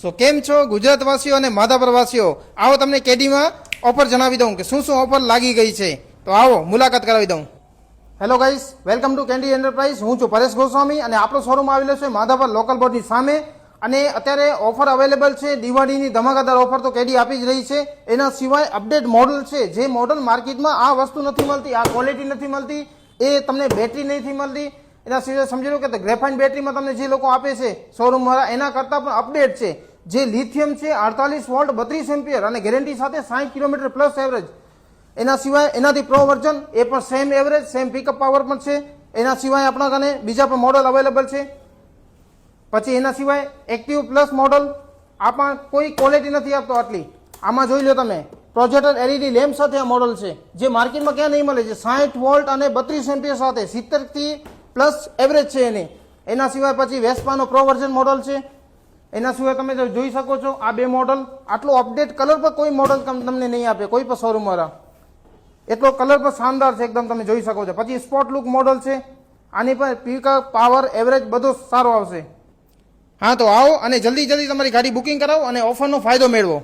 સો કેમ છો ગુજરાતવાસીઓ અને માધાપરવાસીઓ, આવો તમને કેડીમાં ઓફર જણાવી દઉં કે શું શું ઓફર લાગી ગઈ છે. તો આવો મુલાકાત કરાવી દઉં. Hello guys, welcome to candy enterprise. હું છું પરેશ ગોસ્વામી અને આપણો શોરૂમ આવેલો છે માધાપર લોકલ બોર્ડની સામે. અને અત્યારે ઓફર અવેલેબલ છે, દિવાળીની ધમાકાદાર ઓફર તો કેડી આપી જ રહી છે. એના સિવાય અપડેટ મોડલ છે, જે મોડલ માર્કેટમાં આ વસ્તુ નથી મળતી, આ ક્વોલિટી નથી મળતી, એ તમને બેટરી નથી મળતી. એના સિવાય સમજી લો કે ગ્રેફાઇન બેટરીમાં તમને જે લોકો આપે છે શોરૂમ વાળા, એના કરતાં પણ અપડેટ છે. જે લિથિયમ છે 48 વોલ્ટ 32 એમ્પિયર અને ગેરંટી સાથે 60 કિલોમીટર પ્લસ એવરેજ. એના સિવાય એનાથી પ્રો વર્ઝન, એ પણ same average same pickup power પણ છે. એના સિવાય આપણા કને બીજા પણ મોડલ અવેલેબલ છે. પછી એના સિવાય એક્ટિવ પ્લસ મોડલ, આ પણ કોઈ ક્વોલિટી નથી આપતો આટલી. આમાં જોઈ લો તમે, પ્રોજેક્ટર એલઈડી લેમ્પ સાથે આ મોડલ છે, જે માર્કેટમાં ક્યાં નહીં મળે છે. 60 વોલ્ટ અને 32 એમ્પિયર સાથે 70 થી પ્લસ એવરેજ છે એની. એના સિવાય પછી વેસ્પાનો પ્રો વર્ઝન મોડલ છે. એના સિવાય તમે જોઈ શકો છો આ બે મોડલ. આટલો અપડેટ કલર પર કોઈ મોડલ તમને નહીં આપે કોઈ પણ શોરૂમ વાળા. એટલો કલર પણ શાનદાર છે એકદમ, તમે જોઈ શકો છો. પછી સ્પોર્ટ લુક મોડલ છે, આની પર પિકઅપ પાવર એવરેજ બધો સારો આવશે. હા, તો આવો અને જલ્દી તમારી ગાડી બુકિંગ કરાવો અને ઓફરનો ફાયદો મેળવો.